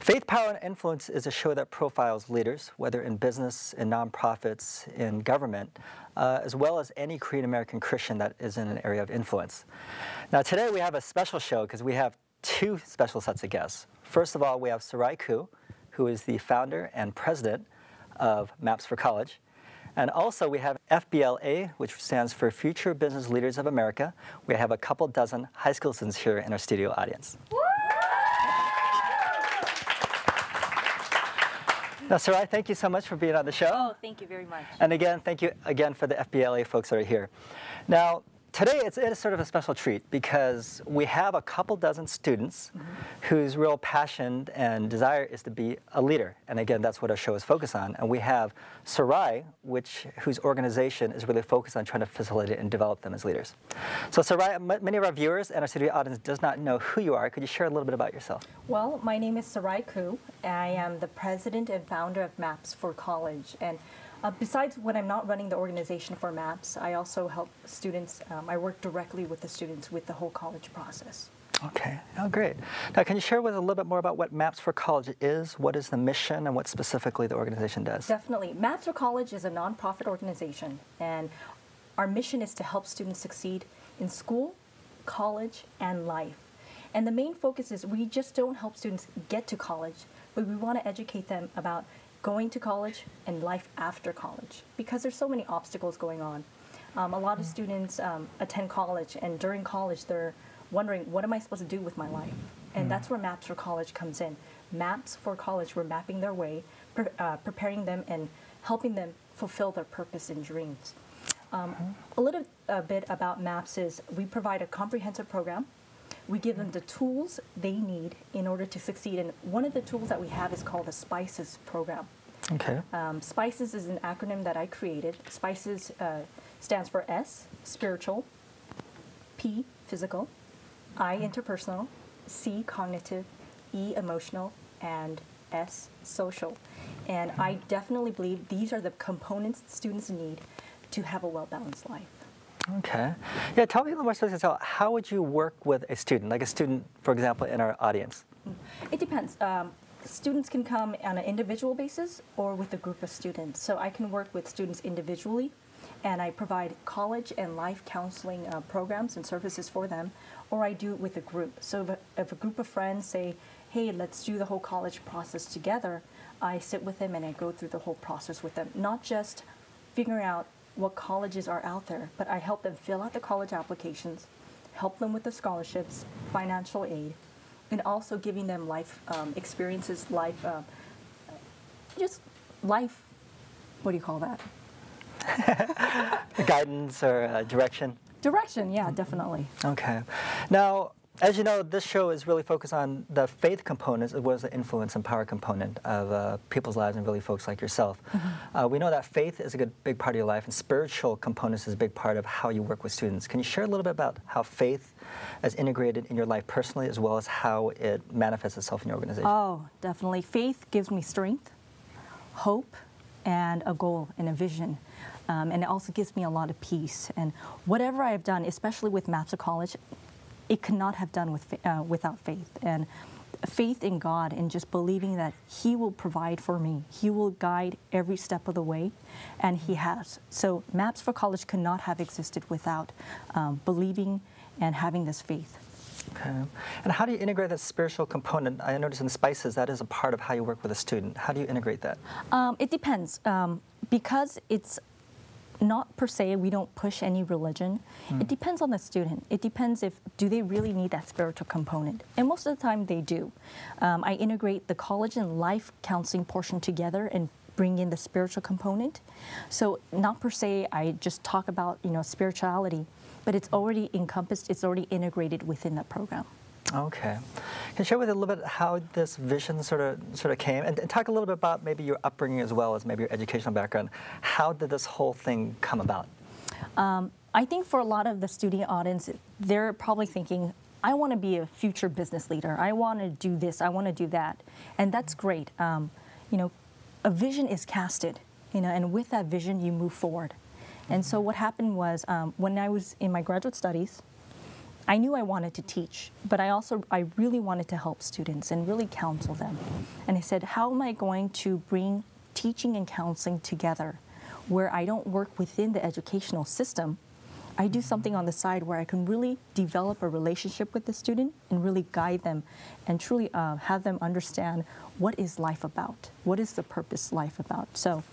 Faith, Power, and Influence is a show that profiles leaders, whether in business, in nonprofits, in government, as well as any Korean American Christian that is in an area of influence. Now today we have a special show because we have two special sets of guests. First of all, we have Sarai Koo, who is the founder and president of Maps for College. And also we have FBLA, which stands for Future Business Leaders of America. We have a couple dozen high school students here in our studio audience. Now, Sarai, thank you so much for being on the show. Oh, thank you very much. And again, thank you again for the FBLA folks that are here. Now, today it is sort of a special treat because we have a couple dozen students whose real passion and desire is to be a leader. And again, that's what our show is focused on. And we have Sarai, whose organization is really focused on trying to facilitate and develop them as leaders. So Sarai, many of our viewers and our studio audience does not know who you are. Could you share a little bit about yourself? Well, my name is Sarai Koo. I am the president and founder of Maps for College. And besides when I'm not running the organization for MAPS, I also help students. I work directly with the students with the whole college process. Okay, oh great. Now can you share with us a little bit more about what Maps for College is, what is the mission, and what specifically the organization does? Definitely. Maps for College is a nonprofit organization, and our mission is to help students succeed in school, college, and life. And the main focus is we just don't help students get to college, but we want to educate them about going to college and life after college, because there's so many obstacles going on. A lot of students attend college, and during college they're wondering, what am I supposed to do with my life? And that's where Maps for College comes in. Maps for College, we're mapping their way, preparing them and helping them fulfill their purpose and dreams. A little bit about Maps is we provide a comprehensive program. We give them the tools they need in order to succeed. And one of the tools that we have is called the SPICES program. Okay. SPICES is an acronym that I created. SPICES stands for S, spiritual, P, physical, I, interpersonal, C, cognitive, E, emotional, and S, social. And I definitely believe these are the components students need to have a well-balanced life. Okay. Yeah, tell me a little more specifically, so how would you work with a student, like a student, for example, in our audience? It depends. Students can come on an individual basis or with a group of students. So I can work with students individually, and I provide college and life counseling programs and services for them, or I do it with a group. So if a group of friends say, hey, let's do the whole college process together, I sit with them and I go through the whole process with them, not just figuring out what colleges are out there, but I help them fill out the college applications, help them with the scholarships, financial aid, and also giving them life experiences, just life, what do you call that? Guidance or direction? Direction, yeah, definitely. Okay. Now, as you know, this show is really focused on the faith components as well as the influence and power component of people's lives and really folks like yourself. We know that faith is a big part of your life, and spiritual components is a big part of how you work with students. Can you share a little bit about how faith is integrated in your life personally as well as how it manifests itself in your organization? Oh, definitely. Faith gives me strength, hope, and a goal and a vision. And it also gives me a lot of peace. And whatever I've done, especially with Maps of College, it could not have done without faith. And faith in God and just believing that He will provide for me. He will guide every step of the way, and He has. So Maps for College could not have existed without believing and having this faith. Okay. And how do you integrate that spiritual component? I noticed in SPICES that is a part of how you work with a student. How do you integrate that? It depends. Because it's not per se, we don't push any religion. It depends on the student. It depends do they really need that spiritual component? And most of the time they do. I integrate the college and life counseling portion together and bring in the spiritual component. So not per se, I just talk about spirituality, but it's already encompassed, it's already integrated within that program. Okay. Can you share with us a little bit how this vision sort of came, and talk a little bit about maybe your upbringing as well as maybe your educational background. How did this whole thing come about? I think for a lot of the student audience, they're probably thinking, I want to be a future business leader. I want to do this. I want to do that. And that's great. A vision is casted, and with that vision, you move forward. And so what happened was when I was in my graduate studies, I knew I wanted to teach, but I really wanted to help students and really counsel them. And I said, how am I going to bring teaching and counseling together where I don't work within the educational system? I do something on the side where I can really develop a relationship with the student and really guide them and truly have them understand what is life about? What is the purpose life about? So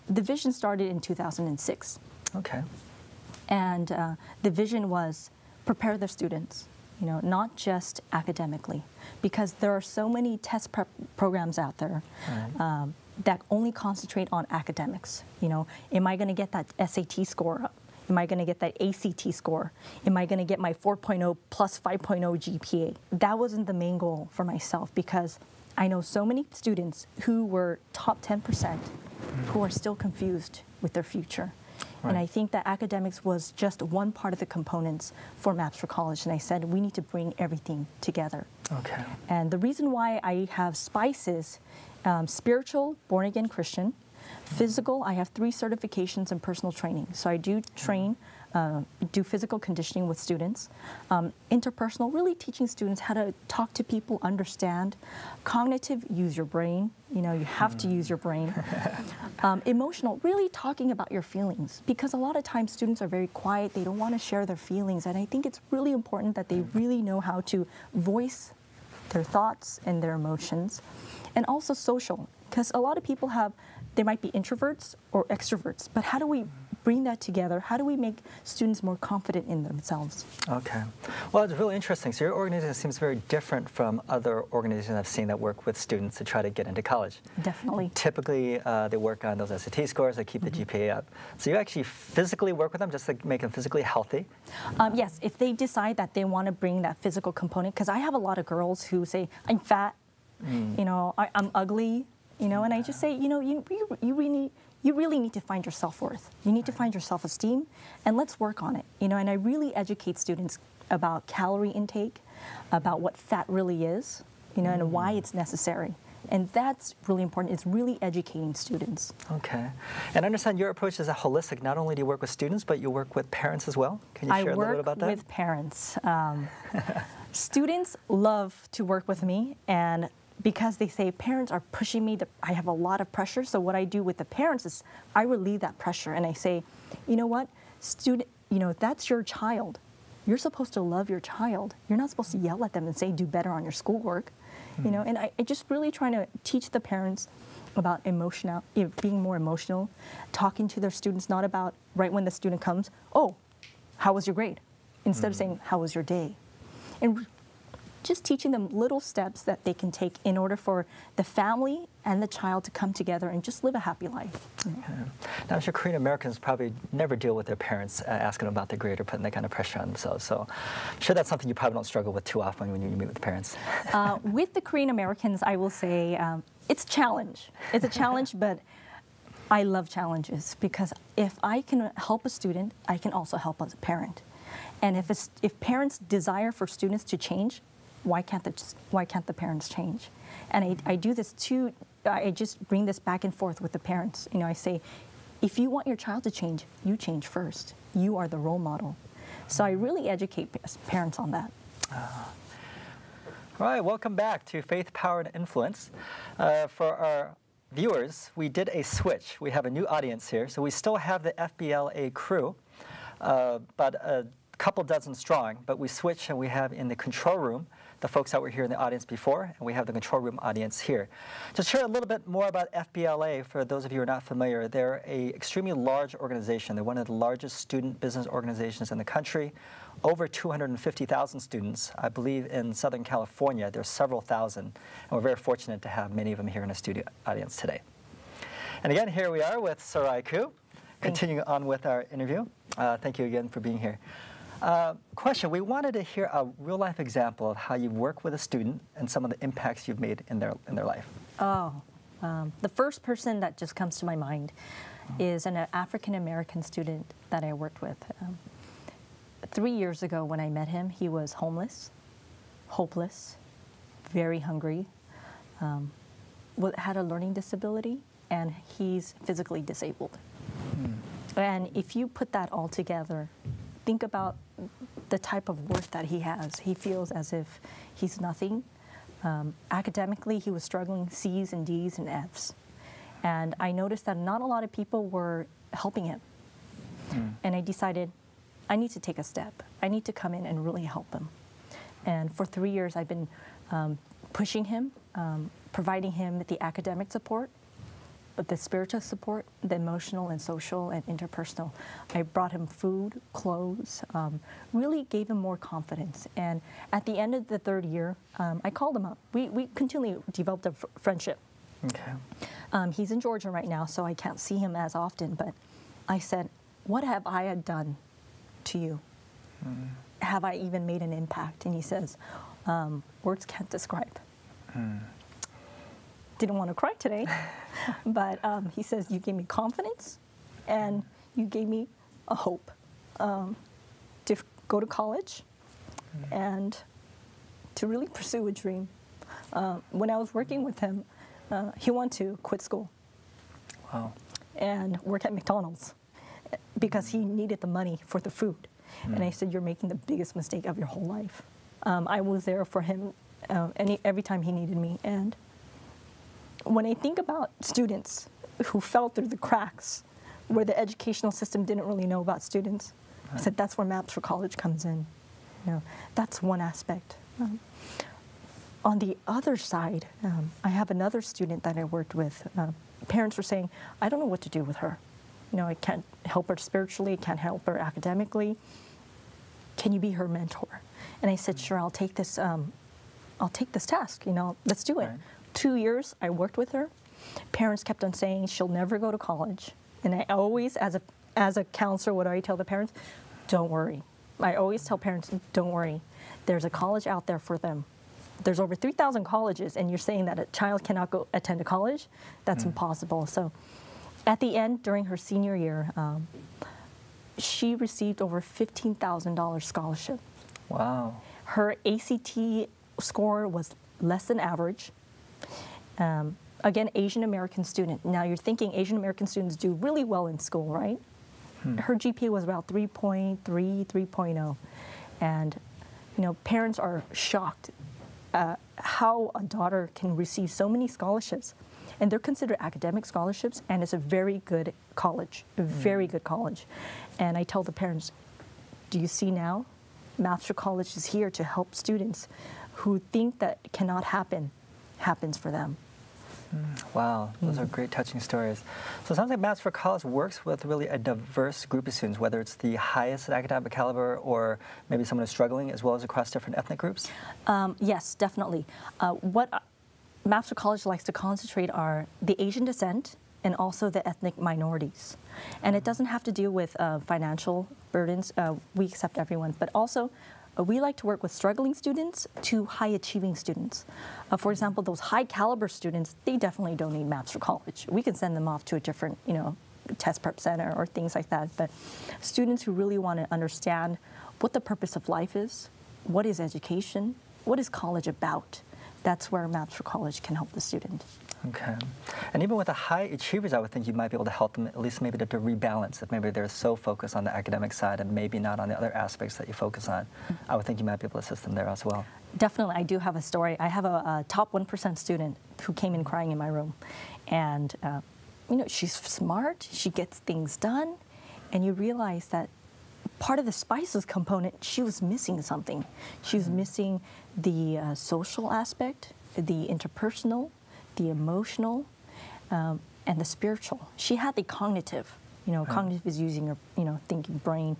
the vision started in 2006. Okay. And the vision was prepare the students, not just academically, because there are so many test prep programs out there that only concentrate on academics. Am I going to get that SAT score up? Am I going to get that ACT score? Am I going to get my 4.0 plus 5.0 GPA? That wasn't the main goal for myself, because I know so many students who were top 10% who are still confused with their future. Right. And I think that academics was just one part of the components for Maps for College. And I said, we need to bring everything together. Okay. And the reason why I have SPICE is spiritual, born-again Christian. Physical, I have 3 certifications in personal training. So I do train, do physical conditioning with students. Interpersonal, really teaching students how to talk to people, understand. Cognitive, use your brain. You have to use your brain. Emotional, really talking about your feelings. Because a lot of times students are very quiet. They don't want to share their feelings. And I think it's really important that they really know how to voice their thoughts and their emotions. And also social, because a lot of people they might be introverts or extroverts, but how do we bring that together? How do we make students more confident in themselves? Okay. Well, it's really interesting. So your organization seems very different from other organizations I've seen that work with students to try to get into college. Definitely. Typically, they work on those SAT scores, they keep the GPA up. So you actually physically work with them just to make them physically healthy? Yes, if they decide that they want to bring that physical component, because I have a lot of girls who say, I'm fat, I'm ugly, and I just say, you really need to find your self-worth. You need to find your self-esteem, and let's work on it. And I really educate students about calorie intake, about what fat really is, and why it's necessary. And that's really important. It's really educating students. Okay. And I understand your approach is a holistic. Not only do you work with students, but you work with parents as well. Can you share a little bit about that? I work with parents. Students love to work with me, and because they say parents are pushing me, I have a lot of pressure. So what I do with the parents is I relieve that pressure, and I say, you know what, student, that's your child. You're supposed to love your child. You're not supposed to yell at them and say do better on your schoolwork, And I just really trying to teach the parents about being more emotional, talking to their students, not about right when the student comes, oh, how was your grade? Instead of saying, how was your day? And just teaching them little steps that they can take in order for the family and the child to come together and just live a happy life. Yeah. Now, I'm sure Korean Americans probably never deal with their parents asking them about their grade or putting that kind of pressure on themselves. So I'm sure that's something you probably don't struggle with too often when you meet with the parents. With the Korean Americans, I will say it's a challenge. It's a challenge, but I love challenges because if I can help a student, I can also help as a parent. And if parents desire for students to change, why can't the parents change? And I do this too. I just bring this back and forth with the parents. I say, if you want your child to change, you change first. You are the role model. So I really educate parents on that. All right, welcome back to Faith, Power, and Influence. For our viewers, we did a switch. We have a new audience here. So we still have the FBLA crew, but a couple dozen strong, but we switched and we have in the control room the folks that were here in the audience before, and we have the control room audience here. To share a little bit more about FBLA, for those of you who are not familiar, they're an extremely large organization. They're one of the largest student business organizations in the country. Over 250,000 students. I believe in Southern California, there's several thousand, and we're very fortunate to have many of them here in the studio audience today. And again, here we are with Sarai Koo, continuing on with our interview. Thank you again for being here. Question, we wanted to hear a real-life example of how you work with a student and some of the impacts you've made in their life. The first person that just comes to my mind is an African-American student that I worked with. 3 years ago when I met him, he was homeless, hopeless, very hungry, had a learning disability, and he's physically disabled. And if you put that all together, think about the type of worth that he has. He feels as if he's nothing. Academically, he was struggling C's and D's and F's. And I noticed that not a lot of people were helping him. And I decided, I need to take a step. I need to come in and really help him. And for 3 years, I've been pushing him, providing him with the academic support, but the spiritual support, the emotional and social and interpersonal. I brought him food, clothes, really gave him more confidence. And at the end of the 3rd year, I called him up. We continually developed a friendship. Okay. He's in Georgia right now, so I can't see him as often, but I said, what have I done to you? Have I even made an impact? And he says, words can't describe. Didn't want to cry today, but he says, you gave me confidence and you gave me a hope to go to college and to really pursue a dream. When I was working with him, he wanted to quit school. Wow. And work at McDonald's because he needed the money for the food. And I said, you're making the biggest mistake of your whole life. I was there for him every time he needed me. And when I think about students who fell through the cracks, where the educational system didn't really know about students, I said, that's where Maps for College comes in. You know, that's one aspect. On the other side, I have another student that I worked with. Parents were saying, I don't know what to do with her. You know, I can't help her spiritually, can't help her academically. Can you be her mentor? And I said, sure, I'll take this task, you know, let's do it. Right. 2 years I worked with her. Parents kept on saying she'll never go to college. And I always, as a counselor, what do I tell the parents? Don't worry. I always tell parents, don't worry. There's a college out there for them. There's over 3,000 colleges, and you're saying that a child cannot go attend a college? That's impossible. So at the end, during her senior year, she received over $15,000 scholarship. Wow. Her ACT score was less than average. Again, Asian American student. Now you're thinking Asian American students do really well in school, right? Her GPA was about 3.3, 3.0. And, you know, parents are shocked how a daughter can receive so many scholarships. And they're considered academic scholarships, and it's a very good college, a very good college. And I tell the parents, do you see now? Maps for College is here to help students who think that cannot happen, happens for them. Wow, those are great, touching stories. So it sounds like Maps for College works with really a diverse group of students, whether it's the highest academic caliber or maybe someone who's struggling, as well as across different ethnic groups? Yes, definitely. What Maps for College likes to concentrate are the Asian descent and also the ethnic minorities. And it doesn't have to do with financial burdens. We accept everyone, but also we like to work with struggling students to high-achieving students. For example, those high-caliber students, they definitely don't need Maps for College. We can send them off to a different, you know, test prep center or things like that. But students who really want to understand what the purpose of life is, what is education, what is college about, that's where Maps for College can help the student. Okay. And even with the high achievers, I would think you might be able to help them at least maybe to rebalance if maybe they're so focused on the academic side and maybe not on the other aspects that you focus on. I would think you might be able to assist them there as well. Definitely. I do have a story. I have a top 1% student who came in crying in my room. And, you know, she's smart, she gets things done, and you realize that part of the spices component, she was missing something. She was missing the social aspect, the interpersonal, the emotional, and the spiritual. She had the cognitive. You know, cognitive is using her, you know, thinking brain,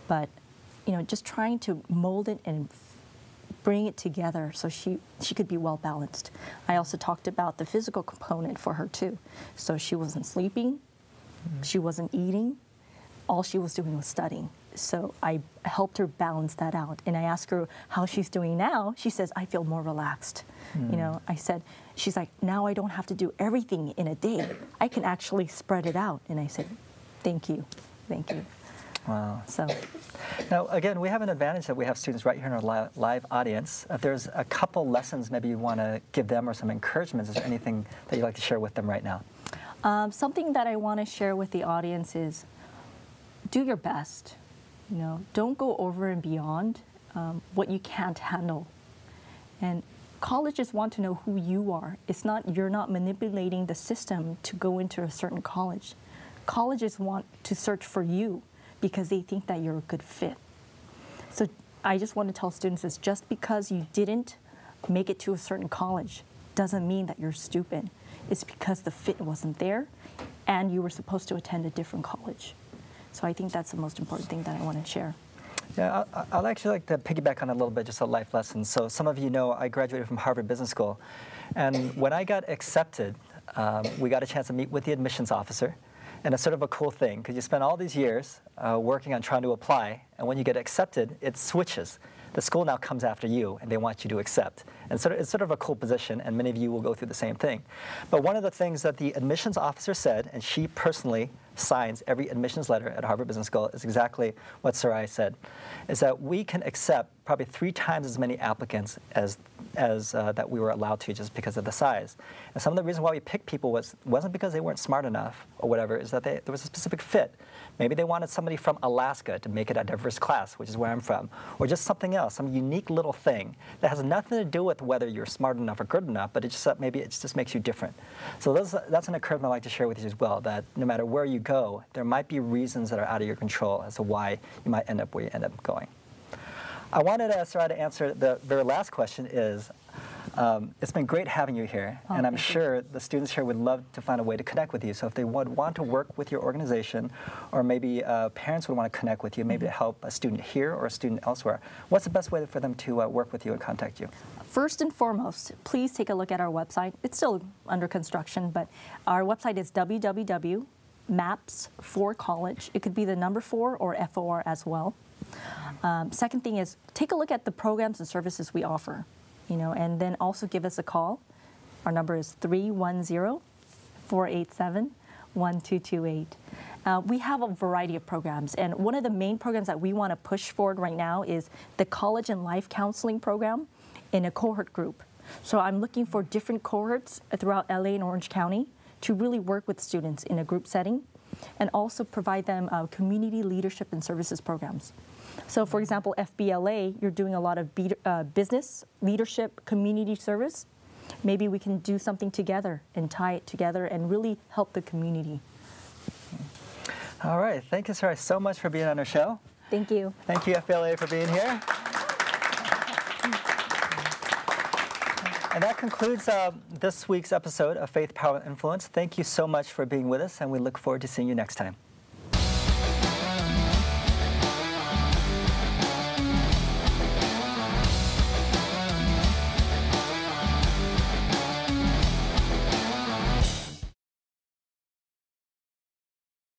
but, you know, just trying to mold it and bring it together so she could be well balanced. I also talked about the physical component for her too. So she wasn't sleeping, she wasn't eating, all she was doing was studying. So I helped her balance that out. And I asked her how she's doing now. She says, I feel more relaxed. You know, I said, she's like, now I don't have to do everything in a day. I can actually spread it out. And I said, thank you, thank you. Wow. So, now, again, we have an advantage that we have students right here in our live audience. If there's a couple lessons maybe you want to give them or some encouragements, is there anything that you'd like to share with them right now? something that I want to share with the audience is do your best. don't go over and beyond what you can't handle. And colleges want to know who you are. You're not manipulating the system to go into a certain college. Colleges want to search for you because they think that you're a good fit. So I just want to tell students is just because you didn't make it to a certain college doesn't mean that you're stupid. It's because the fit wasn't there and you were supposed to attend a different college. So I think that's the most important thing that I want to share. Yeah, I'd actually like to piggyback on a little bit, just a life lesson. So some of you know I graduated from Harvard Business School. And when I got accepted, we got a chance to meet with the admissions officer. And it's sort of a cool thing, because you spend all these years working on trying to apply, and when you get accepted, it switches. The school now comes after you, and they want you to accept. And so it's sort of a cool position, and many of you will go through the same thing. But one of the things that the admissions officer said, and she personally signs every admissions letter at Harvard Business School, is exactly what Sarai said, is that we can accept probably 3 times as many applicants as that we were allowed to, just because of the size. And some of the reason why we picked people wasn't because they weren't smart enough or whatever, is that there was a specific fit. Maybe they wanted somebody from Alaska to make it a diverse class, which is where I'm from, or just something else, some unique little thing that has nothing to do with whether you're smart enough or good enough, but maybe it just makes you different. So that's an encouragement I'd like to share with you as well, that no matter where you go, there might be reasons that are out of your control as to why you might end up where you end up going. I wanted Sarai to answer the very last question is, it's been great having you here, and I'm sure the students here would love to find a way to connect with you. So if they would want to work with your organization, or maybe parents would want to connect with you, maybe to help a student here or a student elsewhere, what's the best way for them to work with you and contact you? First and foremost, please take a look at our website. It's still under construction, but our website is www.maps4college. It could be the number 4 or FOR as well. Second thing is take a look at the programs and services we offer, and then also give us a call. Our number is 310-487-1228. We have a variety of programs, and one of the main programs that we want to push forward right now is the College and Life Counseling Program in a cohort group. So I'm looking for different cohorts throughout LA and Orange County to really work with students in a group setting and also provide them community leadership and services programs. So for example, FBLA, you're doing a lot of business, leadership, community service. Maybe we can do something together and tie it together and really help the community. All right. Thank you, Sarai, so much for being on our show. Thank you. Thank you, FBLA, for being here. And that concludes this week's episode of Faith, Power, and Influence. Thank you so much for being with us, and we look forward to seeing you next time.